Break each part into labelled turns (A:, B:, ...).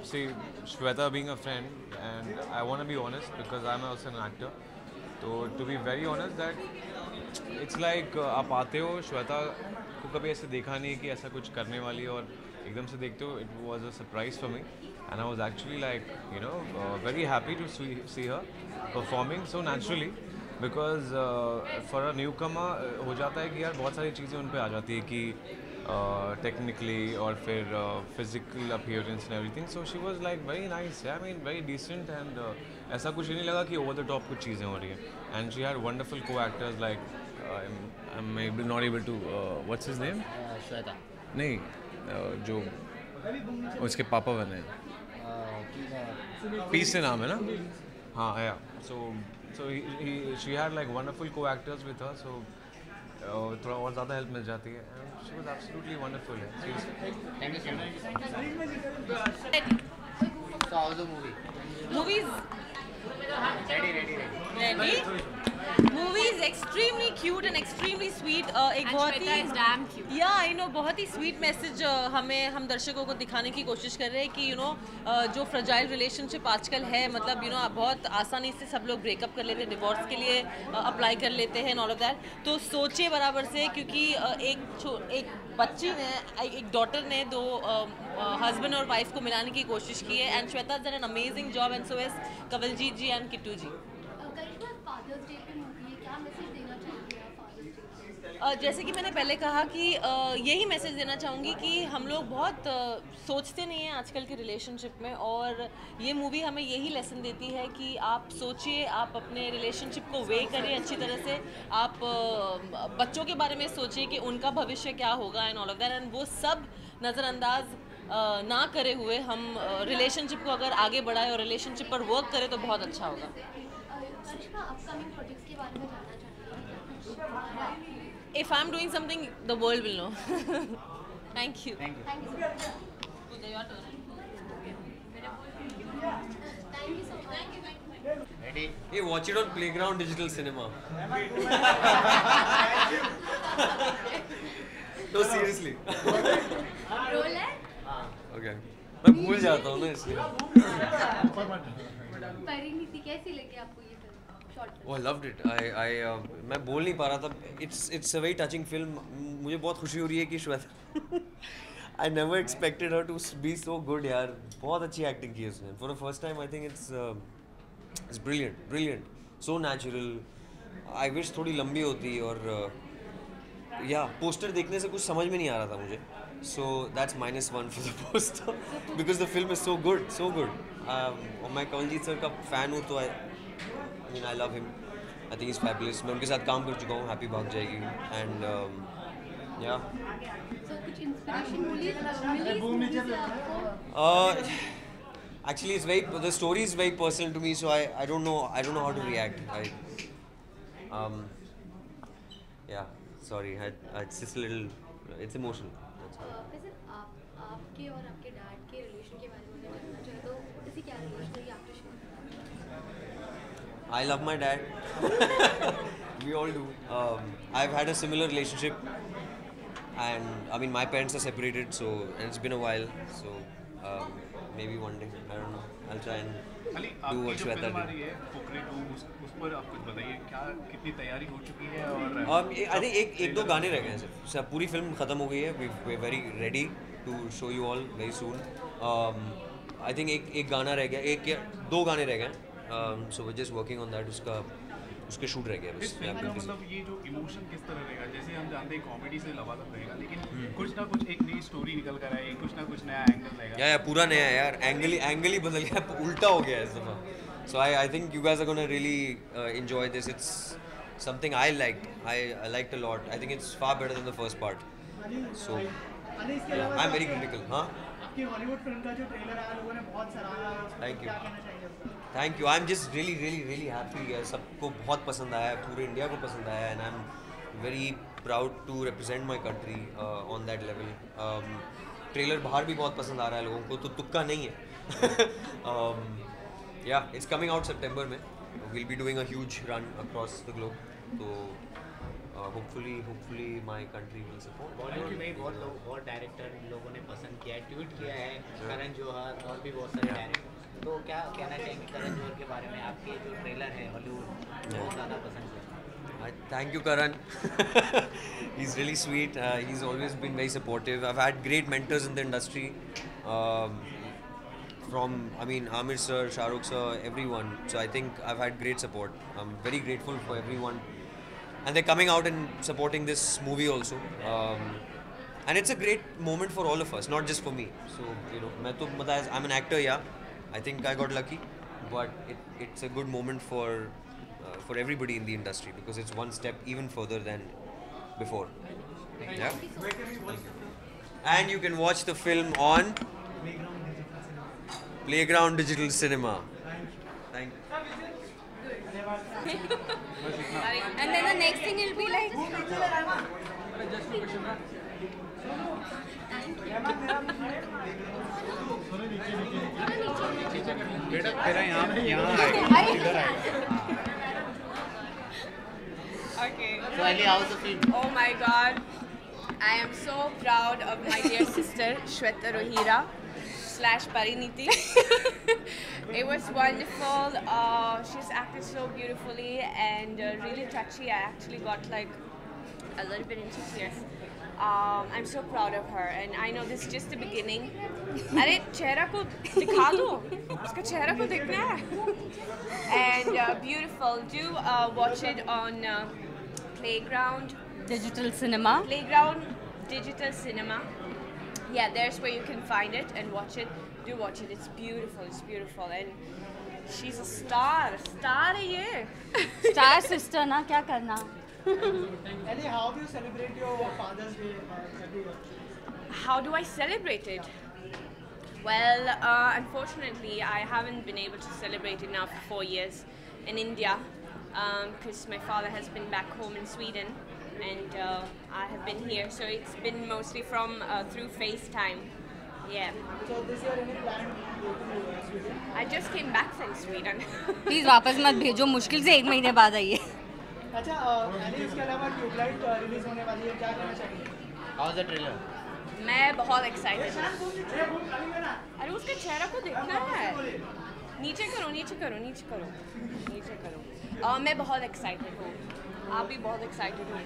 A: see, Shweta being a friend, and I want to be honest because I'm also an actor. So to be very honest, that it's like आप आते हो श्वेता को कभी ऐसे देखा नहीं कि ऐसा कुछ करने वाली है और एकदम से देखते हो. It was a surprise for me, and I was actually like very happy to see her performing so naturally. Because for a newcomer हो जाता है कि यार बहुत सारी चीज़ें उन पे आ जाती है कि टेक्निकली और फिर physical appearance and everything. So she was like very nice, I mean very decent, and ऐसा कुछ नहीं लगा कि ओवर द टॉप कुछ चीज़ें हो रही हैं. And she had wonderful co actors like I am not able to what's his name.
B: Shweta
A: नहीं जो उसके पापा बने पीस से नाम है ना. हाँ या so she had like wonderful co-actors with her, so थोड़ा और ज़्यादा हेल्प मिल जाती है. And she was absolutely wonderful. Seriously.
B: Thank you so much. So how's the movie?
C: Movies
B: Ready.
C: Movie is extremely cute and extremely sweet. एक बहुत ही I know बहुत ही sweet message हम दर्शकों को दिखाने की कोशिश कर रहे हैं कि जो फ्रजाइल रिलेशनशिप आजकल है, मतलब बहुत आसानी से सब लोग ब्रेकअप कर लेते हैं, डिवोर्स के लिए अप्लाई कर लेते हैं, ऑल ऑफ दैट. तो सोचे बराबर से, क्योंकि एक बच्ची ने, एक डॉटर ने दो हस्बैंड और वाइफ को मिलाने की कोशिश की है. And Shweta done an amazing job, and so is Kawaljeet ji and Kittu ji. जैसे कि मैंने पहले कहा कि यही मैसेज देना चाहूँगी कि हम लोग बहुत सोचते नहीं हैं आजकल के रिलेशनशिप में, और ये मूवी हमें यही लेसन देती है कि आप सोचिए, आप अपने रिलेशनशिप को वे करें अच्छी तरह से, आप बच्चों के बारे में सोचिए कि उनका भविष्य क्या होगा and all of that, and वो सब नज़रअंदाज ना करे हुए हम रिलेशनशिप को अगर आगे बढ़ाएं और रिलेशनशिप पर वर्क करें तो बहुत अच्छा होगा. If I'm doing something, the world will know. Thank you.
B: Thank you.
C: Pooja, your turn.
B: Ready.
D: Hey, watch it on Playground Digital Cinema. No, seriously. Okay. मैं भूल जाता हूँ ना इसलिए.
E: परिणीति कैसी लगी आपको ये film?
D: Oh, I loved it. मैं बोल नहीं पा रहा था. It's a very touching film. मुझे बहुत खुशी हो रही है कि Shweta I never expected her to be so good यार. बहुत अच्छी एक्टिंग की है उसने. For the first time I think it's brilliant. So natural. I wish थोड़ी लंबी होती और पोस्टर देखने से कुछ समझ में नहीं आ रहा था मुझे. So that's -1 for the poster because the film is so good. और मैं कवलजीत सर का fan हूँ तो I love him. I think he's fabulous. मैं उनके साथ काम कर चुका हूँ. Happy भाग जाएगी. And yeah.
E: So कुछ inspiration मिली इस movie से आपको?
D: Actually, the story is very personal to me, so I don't know how to react. Yeah. Sorry. It's just a little. It's emotional. That's all.
E: वैसे आपके और आपके डैड के relation के बारे में अगर जानना चाहे तो ऐसी क्या रिलेशन है आपके show?
D: I love my dad. We all do. I've had a similar relationship, and I mean my parents are separated, so and it's been a while. So maybe one day, I don't know. I'll try and do what Shweta did.
F: उस पर आप कुछ बताइए, क्या कितनी तैयारी हो चुकी है और
D: I think एक दो गाने रह गए हैं सिर्फ. पूरी फिल्म खत्म हो गई है. We're very ready to show you all very soon. I think एक गाना रह गया, एक या दो गाने रह गए. So we're just working on that. उसके शूट रह गया बस.
F: इस फिल्म का मतलब ये जो इमोशन किस तरह रहेगा? जैसे हम जानते हैं कॉमेडी से लबालब रहेगा, लेकिन कुछ ना कुछ एक नई स्टोरी निकल कर आएगी, कुछ ना कुछ नया एंगल रहेगा.
D: या पूरा नया है यार. एंगल ही बदल गया, उल्टा हो गया है इस दफा. So I think you guys are gonna really enjoy this. It's something I liked. I liked a lot. I think it's far better than the first part. So yeah, I'm very critical. हाँ?
G: आपकी Hollywood film का जो trailer आया लोगों ने बहुत सराहा है.
D: Thank you.
G: क्या कहना चाहिए?
D: Thank you. I'm just really happy. सबको बहुत पसंद आया है, पूरे इंडिया को पसंद आया है, and I'm very proud to represent my country on that level. Trailer बाहर भी बहुत पसंद आ रहा है लोगों को, तो तुक्का नहीं है. Yeah, it's coming out September में. We'll be doing a huge run across the globe. तो hopefully my country will support.
H: Bollywood में बहुत डायरेक्टर लोगों ने पसंद किया है, ट्वीट किया है, करण जौहर और भी बहुत सारे डायरेक्टर। तो क्या कहना चाहेंगे करण जौहर के बारे में? आपके जो ट्रेलर है हॉलीवुड बहुत ज़्यादा पसंद किया।
D: Thank you, Karan. He's really sweet. He's always been very supportive. I've had great mentors in the industry. From Amir sir, Shah Rukh sir, everyone. So I think I've had great support. I'm very grateful for everyone, and they're coming out and supporting this movie also. And it's a great moment for all of us, not just for me. So I'm an actor, yeah. I think I got lucky, but it's a good moment for everybody in the industry because it's one step even further than before. Yeah. And you can watch the film on Playground Digital Cinema. Thank you.
B: And then the next thing will be like.
F: बेटा तेरा यहाँ आएगा, इधर आएगा।
B: Okay.
H: So Ali, how's the film?
B: Oh my God, I am so proud of my dear sister Shweta Rohira / Pariniti. It was wonderful. She's acted so beautifully and really touchy. I actually got like a little bit into tears. I'm so proud of her, and I know this is just the beginning. अरे चेहरा को दिखा दो, उसका चेहरा को देखना है. And beautiful. Do watch it on Playground
I: Digital Cinema.
B: Playground Digital Cinema. Yeah, there's where you can find it and watch it. Do watch it. It's beautiful. It's beautiful, and she's a star. Star है ये.
I: Star sister ना क्या करना?
G: Ali, how do you celebrate your Father's Day every year?
B: How do I celebrate it? Well, unfortunately, I haven't been able to celebrate it now for 4 years in India because my father has been back home in Sweden and I have been here. So it's been mostly from through FaceTime. Yeah.
G: So this year any plan to go to Sweden?
B: I just came back from Sweden.
I: Please वापस मत भेजो, मुश्किल से 1 महीने बाद आइए.
G: अच्छा Ali, इसके अलावा ट्यूबलाइट रिलीज होने वाली है, क्या कहना चाहेंगे?
H: How's the trailer?
B: मैं बहुत एक्साइटेड हूँ. अरे उसका चेहरा को देखना है. नीचे करो, नीचे करो, नीचे करो, नीचे करो. मैं बहुत एक्साइटेड हूँ. आप भी बहुत एक्साइटेड हो?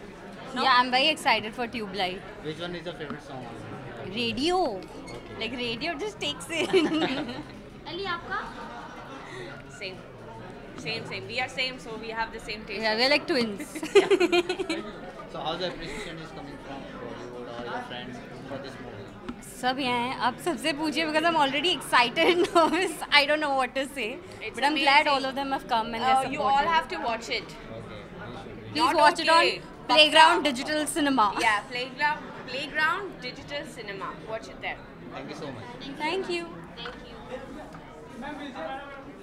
I: Yeah, I'm very excited for Tubelight.
H: Which one is your favorite song?
I: Radio, like radio just takes it.
E: Ali आपका?
B: Same. Same. We are same, so we have the same taste.
I: Yeah, we're like twins.
H: So how's the appreciation is coming from Bollywood or your friends for this movie?
I: सब यहाँ हैं. आप सबसे पूछिए because I'm already excited and nervous. I don't know what to say.
B: It's
I: But I'm glad
B: amazing.
I: all of them have come and they're supportive.
B: You all have to watch it.
I: Please
B: Not
I: watch it
B: okay.
I: on Playground Digital Cinema.
B: Yeah, Playground Digital Cinema. Watch it there.
H: Thank you so much.
I: Thank you.
B: Thank you.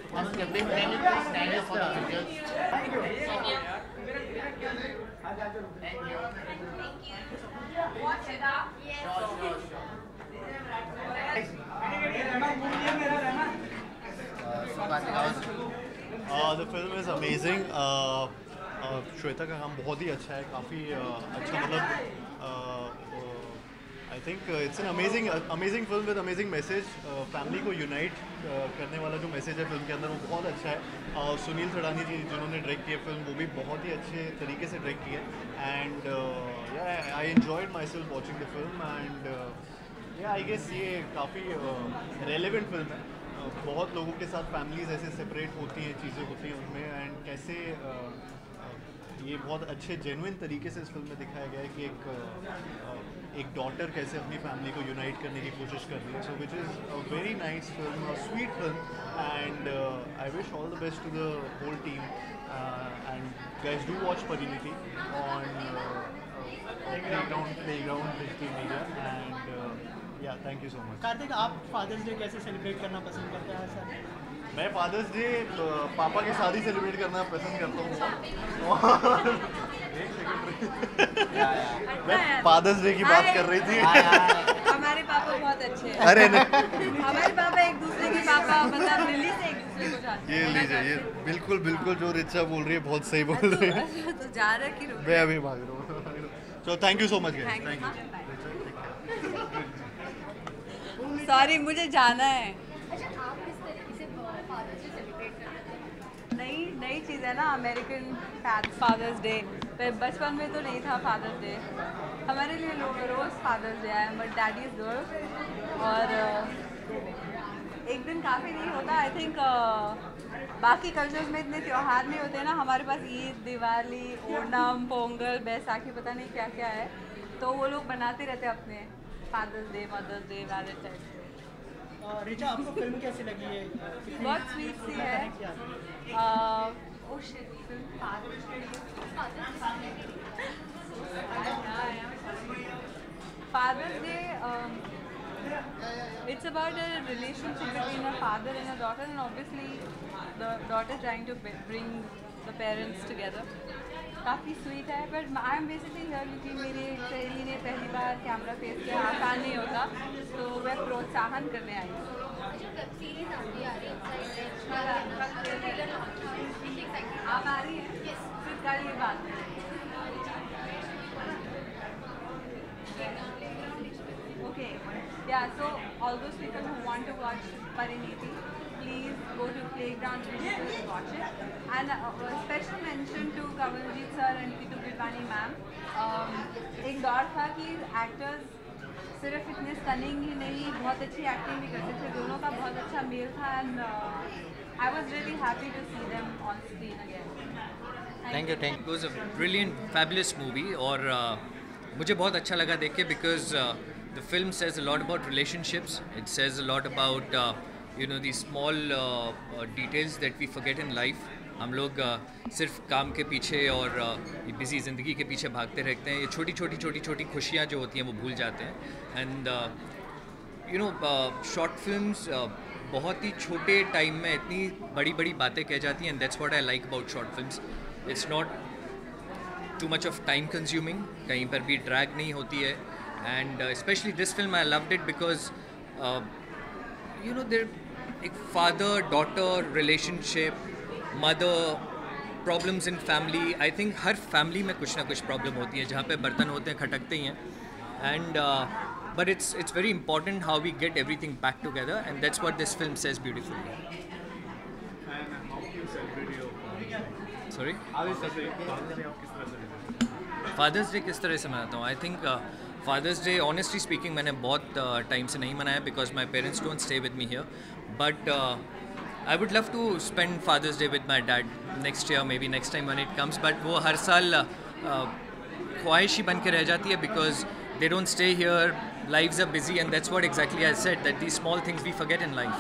H: Can you please stand up for the pictures?
B: Watch it up.
J: The film is amazing. Shweta का काम बहुत ही अच्छा है, काफ़ी अच्छा. मतलब I think it's an amazing film with amazing message. Family को unite करने वाला जो मैसेज है फिल्म के अंदर वो बहुत अच्छा है. सुनील थड़ानी जी जिन्होंने डायरेक्ट किया फिल्म, वो भी बहुत ही अच्छे तरीके से डायरेक्ट किया. And I enjoyed myself watching the film. And I guess ये काफ़ी रेलेवेंट फिल्म है. बहुत लोगों के साथ फैमिलीज ऐसे सेपरेट होती हैं, चीज़ें होती हैं उनमें, एंड कैसे ये बहुत अच्छे जेन्युइन तरीके से इस फिल्म में दिखाया गया है कि एक डॉटर कैसे अपनी फैमिली को यूनाइट करने की कोशिश कर रही है. So which is a very nice film, a sweet film. And I wish all the best to the whole team. And guys do watch Parineeti on Playground Digital Media. And yeah thank you so much.
G: Kartik, आप father's day कैसे celebrate करना पसंद करते हैं sir?
J: मैं fathers day पापा की शादी सेलिब्रेट करना पसंद करता हूँ. एक सेकंड, मैं फादर्स डे की बात कर रही थी.
C: हमारे पापा बहुत अच्छे हैं.
J: अरे नहीं,
C: हमारे पापा एक दूसरे के पापा, मतलब दिल्ली से एक दूसरे को चाहते
J: ये
C: हैं
J: लीजिए, ये बिल्कुल बिल्कुल जो रिचा बोल रही है बहुत सही बोल रही है।
C: तो जा रहा है कि रुक
J: मैं अभी भाग रहा हूँ। तो thank you so much guys, thank you.
C: Sorry मुझे जाना है।
E: अच्छा, आप किस तरीके से फादर्स डे सेलिब्रेट करते हैं?
C: नई चीज़ है ना अमेरिकन फादर्स डे। बचपन में तो नहीं था फादर्स डे, हमारे लिए रोज़ फादर्स डे है, बट डैडी इज़ गर्ल। और एक दिन काफ़ी नहीं होता। आई थिंक बाकी कल्चर्स में इतने त्यौहार नहीं होते ना, हमारे पास ईद, दिवाली, ओणम, पोंगल, बैसाखी, पता नहीं क्या क्या है, तो वो लोग बनाते रहते हैं अपने father's day, mother's day, Valentine day.
G: Richa, आपको फिल्म कैसी लगी है?
C: बहुत स्वीट सी है। Father's day, it's about a relationship between a father and a daughter, and obviously the daughter trying to bring the parents together. काफ़ी स्वीट है, but I am basically here क्योंकि मेरी सहेली ने पहली बार कैमरा फेस किया, आसान नहीं होता, तो मैं प्रोत्साहन करने आई हूँ।
E: अच्छा, वेब सीरीज आपकी आ रही है
C: आप आ रही हैं? फिर कल ये बात है। Okay, yeah, so all those people who want to watch Pariniti, please go to Playground Digital and watch it. And a special mention to Kavaljeet sir and Kitu Gilwani ma'am. एक दौर था कि एक्टर्स सिर्फ इतने stunning ही नहीं, बहुत अच्छी acting भी करते थे, दोनों का बहुत अच्छा मेल था, and I was really happy to see them on screen again.
K: Thank you. It was a brilliant fabulous movie, और मुझे बहुत अच्छा लगा देख के, because the film says a lot about relationships. It says a lot about these small details that we forget in life. हम लोग सिर्फ काम के पीछे और बिजी ज़िंदगी के पीछे भागते रहते हैं, ये छोटी खुशियाँ जो होती हैं वो भूल जाते हैं। एंड शॉर्ट फिल्म्स बहुत ही छोटे टाइम में इतनी बड़ी बातें कह जाती हैं, and that's what I like about short films. It's not too much of time consuming, कहीं पर भी ड्रैग नहीं होती है। And especially this film, I loved it because, there एक father-daughter relationship, mother, problems in family. I think her family में कुछ ना कुछ problem होती है, जहाँ पे बर्तन होते हैं खटकते ही हैं, and but it's very important how we get everything back together, and that's what this film says beautifully.
F: And how do you celebrate your
K: Sorry?
F: Father's Day? आप किस तरह celebrate?
K: फादर्स डे किस तरह से मनाता हूँ? I think father's day honestly speaking मैंने बहुत टाइम से नहीं मनाया, because my parents don't stay with me here, but I would love to spend father's day with my dad next year, maybe next time when it comes, but वो हर साल ख्वाहिश ही बन के रह जाती है, because they don't stay here, lives are busy, and that's what exactly I said, that the small things we forget in life.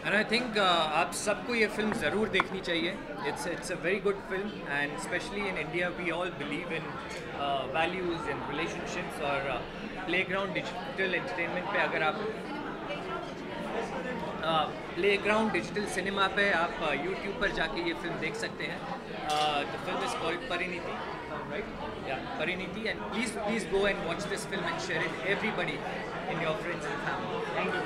K: And I think आप सबको ये फिल्म ज़रूर देखनी चाहिए. It's a very good film, and especially in India we all believe in values and relationships. और Playground Digital Entertainment पे अगर आप Playground Digital Cinema पे आप YouTube पर जाके ये फिल्म देख सकते हैं. The film is called Pariniti, right? Yeah, Pariniti, and please go and watch this film and share it everybody in your friends and family. Thank you.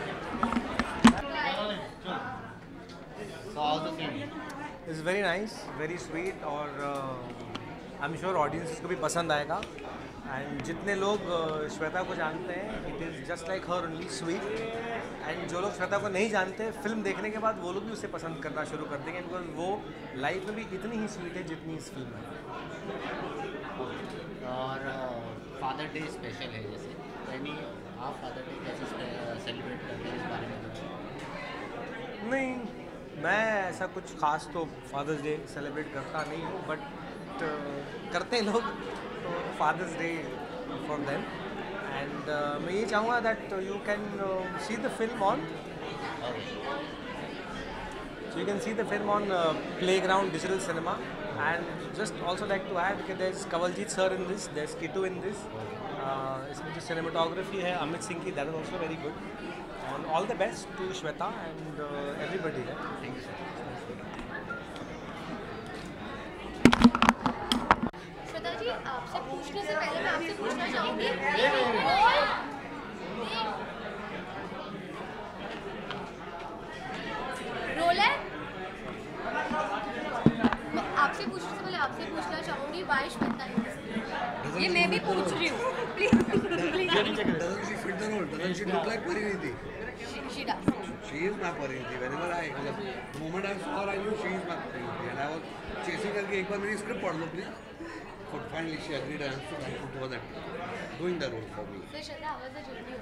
H: So how's the film?
L: It's very nice, very sweet, और I'm sure audiences को भी पसंद आएगा. And जितने लोग श्वेता को जानते हैं, it is just like her, only sweet. And जो लोग श्वेता को नहीं जानते, फिल्म देखने के बाद वो लोग भी उसे पसंद करना शुरू कर देंगे, बिकॉज वो लाइफ में भी इतनी ही स्वीट है जितनी इस फिल्म में.
H: और फादर डे स्पेशल है, जैसे यानी आप फादर डे कैसे सेलिब्रेट करते हैं, इस बारे में कुछ?
L: नहीं, मैं ऐसा कुछ खास तो फादर्स डे सेलिब्रेट करता नहीं हूँ, बट करते हैं लोग, तो father's day for them. And मैं ये चाहूँगा that you can see the film on So you can see the film on Playground Digital Cinema. And just also like to add that there's Kawaljeet sir in this, there's Kitu in this. इसमें जो cinematography है अमित सिंह की, that is also very good. And all the best to Shweta and everybody there. Thank you so much.
E: Shweta जी, आपसे पूछने से पहले मैं आपसे पूछना चाहूँगी, रोल है? आपसे पूछने से पहले आपसे पूछना चाहूँगी, why श्वेता is this?
I: ये मैं भी पूछ रही हूँ.
M: Doesn't she fit the role? Doesn't she look like Pariniti?
E: She does.
M: She is my Pariniti. Whenever the moment I saw her, I knew she is my Pariniti. And I was chasing her कि एक बार मेरी script पढ़ लो please. But finally she agreed and so thankful to her that doing the role for me.
E: So Shweta, how was the journey?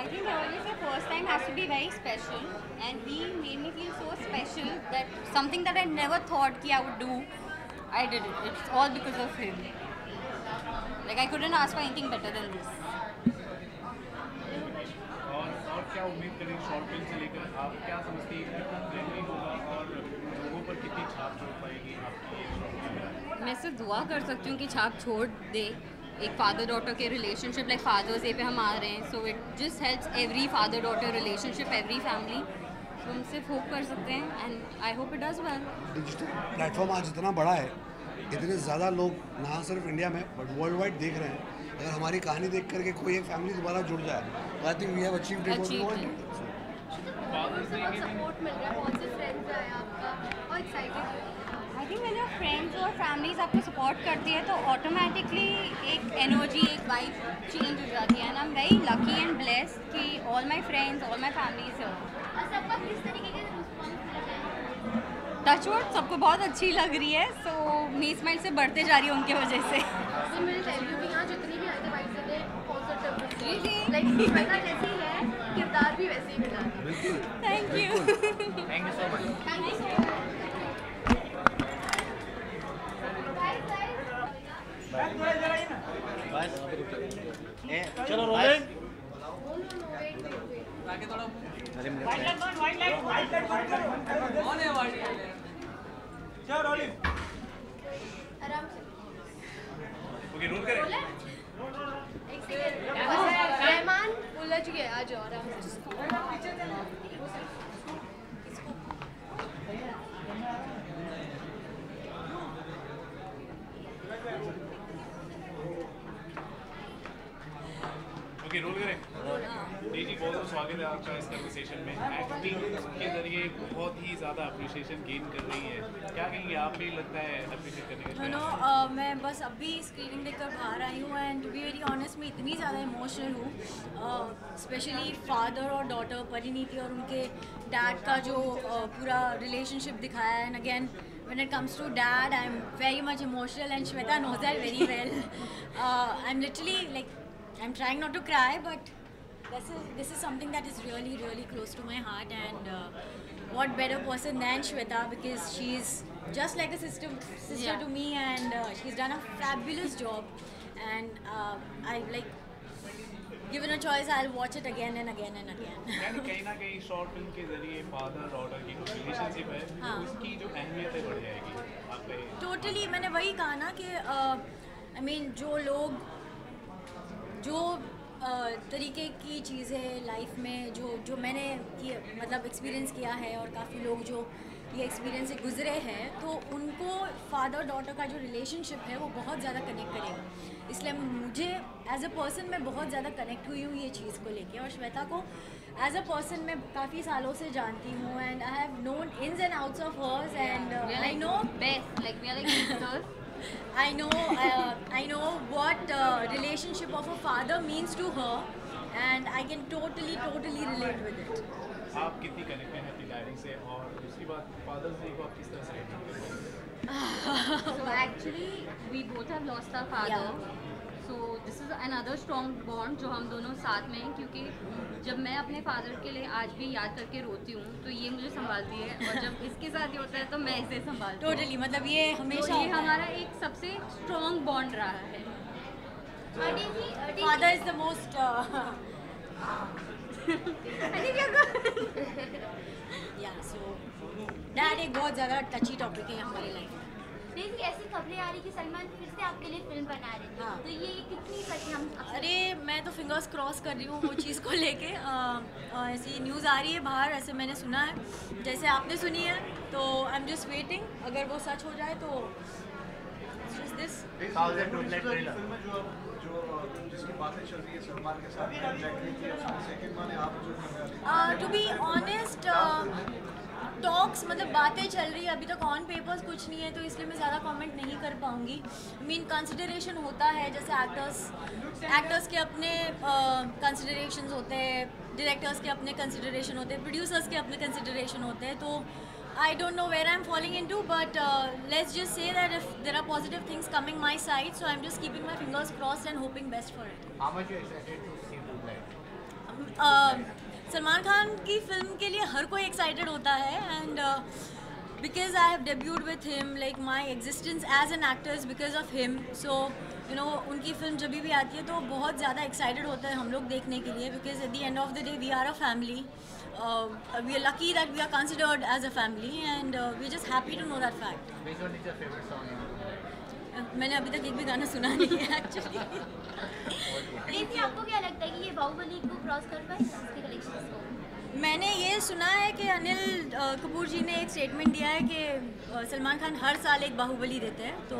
I: I think always the first time has to be very special, and he made me feel so special that something that I never thought कि I would do, I did it. It's all because of him. Like I couldn't ask for anything better than this.
F: और क्या उम्मीद करें short film से लेकर, आप क्या समझती हैं कितना ट्रेंडिंग होगा और लोगों पर कितनी छाप छोड़ पाएगी आपकी ये शॉर्ट फिल्म?
I: मैं सिर्फ दुआ कर सकती हूँ कि छाप छोड़ दे. एक फादर डॉटर के रिलेशनशिप, लाइक फादर्स डे पे हम आ रहे हैं, so it just helps every father daughter relationship, every family. तो हम सिर्फ होप कर सकते हैं and I hope it does well.
M: Digital platform आज इतना बड़ा है, इतने ज़्यादा लोग ना सिर्फ इंडिया में बट वर्ल्ड वाइड देख रहे हैं. अगर हमारी कहानी देख करके कोई एक फैमिली दोबारा जुड़ जाए तो I think we have achieved it.
E: Support मिल रहा है, कौन से फ्रेंड्स आए आपका और एक्साइटेड?
I: आई थिंक मैंने फ्रेंड्स और फैमिलीज आपको सपोर्ट करती है तो ऑटोमेटिकली एक एनर्जी, एक वाइब चेंज हो जाती है. And I am very lucky and blessed कि all my friends, all my families है.
E: सबका किस तरीके के रिस्पॉन्स मिल रहा है?
I: टचवुड सबको बहुत अच्छी लग रही है, सो मेरी स्माइल से बढ़ते जा रही है उनके वजह से.
E: तो मेरे टेलीव्यू में यहाँ जितनी भी आए थे वाइफ से पॉजिटिव, लाइक श्वेता जैसी है, किरदार भी वैसे ही मिला.
I: Thank you.
K: Thank you so much.
E: Thank you so much.
G: चलो रोलिंग. चलो रोलिंग.
E: आराम से.
F: ओके, रोल करें.
E: एक सेकंड. रहमान उलझ गया, आ जाओ आराम से.
F: ओके, रोल करें. जी जी, बहुत बहुत स्वागत है आपका इस कन्वर्सेशन में. एक्टिंग के जरिए बहुत ही ज़्यादा अप्रिशिएशन गेन कर रही है, क्या कहेंगे आप? भी लगता है अप्रिशिएट करने का?
N: मैं बस अभी स्क्रीनिंग देखकर बाहर आई हूँ and to be very honest मैं इतनी ज़्यादा इमोशनल हूँ, स्पेशली फादर और डॉटर परिणीति और उनके डैड का जो पूरा रिलेशनशिप दिखाया है. And again when it comes to dad, I'm very much emotional and Shweta knows that very well. I'm literally like, I'm trying not to cry, but this is something that is really, really close to my heart. And what better person than Shweta, because she's just like a sister to me, and she's done a fabulous job. And I like, given a choice, I'll watch it again and again and again.
F: यानी कहीं ना कहीं short film के जरिए father daughter की जो relationship है, उसकी जो अहमियत है बढ़ जाएगी आपके.
N: टोटली मैंने वही कहा ना कि आई मीन जो लोग जो तरीके की चीज़ें लाइफ में जो मैंने मतलब एक्सपीरियंस किया है और काफ़ी लोग जो ये एक्सपीरियंस से गुजरे हैं, तो उनको फादर डॉटर का जो रिलेशनशिप है वो बहुत ज़्यादा कनेक्ट करेगा. इसलिए मुझे एज अ पर्सन मैं बहुत ज़्यादा कनेक्ट हुई हूँ ये चीज़ को लेके. और श्वेता को एज अ पर्सन मैं काफ़ी सालों से जानती हूँ and I have known ins and outs of hers and I know
I: best like we are like sisters.
N: I know what relationship of a father means to her, and I can totally relate with it.
F: आप कितनी connected हैं अपनी diary से? और दूसरी बात, fathers day को आप किस तरह से रेट करते हैं?
I: So actually we both have lost our father. So this is another strong bond जो हम दोनों साथ में हैं, क्योंकि जब मैं अपने फादर के लिए आज भी याद करके रोती हूँ तो ये मुझे संभालती है, और जब इसके साथ ही होता है तो मैं इसे संभालती हूँ.
N: Totally, मतलब ये हमेशा
I: तो ये हमारा एक सबसे स्ट्रॉन्ग बॉन्ड रहा है.
N: Father is the most I think you're good. Yeah, so एक बहुत ज़्यादा टची टॉपिक है हमारी लाइफ में।
E: लेकिन ऐसी खबरें आ रही कि सलमान फिर से आपके लिए फिल्म बना रहे थे,
N: हाँ।
E: तो ये कितनी सच है? हम
N: अरे मैं तो फिंगर्स क्रॉस कर रही हूँ वो चीज़ को लेके। ऐसी न्यूज़ आ रही है बाहर, ऐसे मैंने सुना है, जैसे आपने सुनी है, तो आई एम जस्ट वेटिंग। अगर वो सच हो जाए तो this to be honest talks मतलब बातें चल रही है, अभी तक ऑन पेपर्स कुछ नहीं है, तो इसलिए मैं ज़्यादा कमेंट नहीं कर पाऊँगी। मीन कंसिडरेशन होता है, जैसे एक्टर्स के अपने कंसिडरेशंस होते हैं, डायरेक्टर्स के अपने कंसिडरेशन होते हैं, प्रोड्यूसर्स के अपने कंसिडरेशन होते हैं, तो I don't know where I'm falling into, but let's just say that if there are positive things coming my side, so I'm just keeping my fingers crossed and hoping best for it.
H: How much you excited to see Moonlight?
N: Salman Khan की film के लिए हर कोई excited होता है, and because I have debuted with him, like my existence as an actor is because of him, so you know उनकी फिल्म जब भी आती है तो बहुत ज़्यादा एक्साइटेड होते हैं हम लोग देखने के लिए, because at the end of the day we are a family. We are lucky that we are considered as a family, and we're just happy to know that fact.
H: Which one is your favorite song in Moonlight?
N: मैंने अभी तक एक भी गाना सुना नहीं है actually.
E: लेकिन आपको क्या लगता है कि ये बाहुबली को क्रॉस कर पाए इसके कलेक्शंस को?
N: मैंने ये सुना है कि अनिल कपूर जी ने एक स्टेटमेंट दिया है कि सलमान खान हर साल एक बाहुबली देते हैं, तो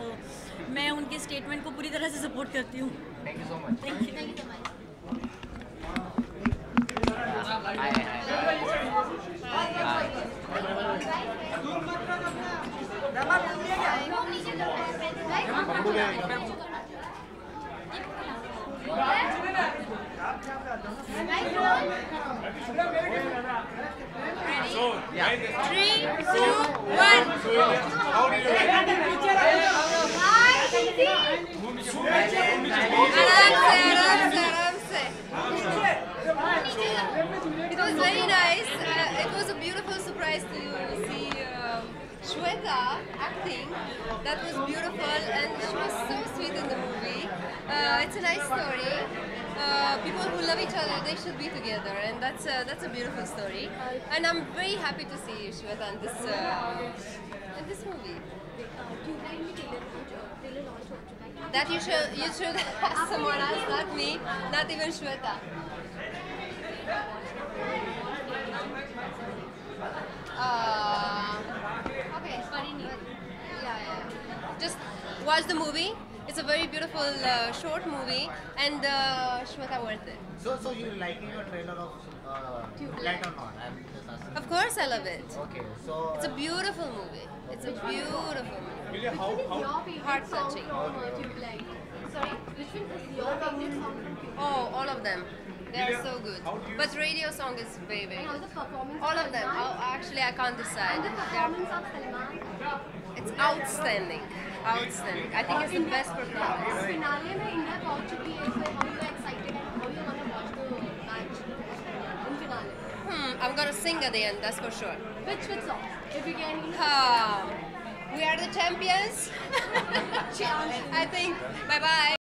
N: मैं उनके स्टेटमेंट को पूरी तरह से सपोर्ट करती हूँ.
H: Thank you so much.
N: Thank you so much.
F: So, yeah.
B: 3, 2, 1.
O: It was very nice. It was a beautiful surprise to see Shweta acting. That was beautiful, and she was so sweet in the movie. It's a nice story. People who love each other, they should be together, and that's a beautiful story. And I'm very happy to see Shweta in this movie. That you should ask someone else, not me, not even Shweta. Okay, yeah. Just watch the movie. It's a very beautiful short movie, and Shweta worth it.
H: So you liking your trailer of Moonlight or not? I'm just asking.
O: Of course, I love it.
H: Okay, so
O: It's a beautiful movie. It's a beautiful movie.
E: Which one is your favorite
O: Heart
E: song
O: touching.
E: from Moonlight? Sorry, which one is your favorite song from Moonlight?
O: Oh, all of them. They are so good. But radio song is very, very
E: And how
O: good.
E: the performance
O: All
E: of
O: of them.
E: Salman?
O: Actually, I can't decide.
E: And the performance of Salman?
O: It's outstanding. Outstanding. I think it's the best performance.
E: Finale में India पहुंच चुकी है, so how you are excited and how you wanna watch the match in finale?
O: I'm gonna sing at the end, that's for sure.
E: Which song? If you can.
O: We are the champions. I think. Bye bye.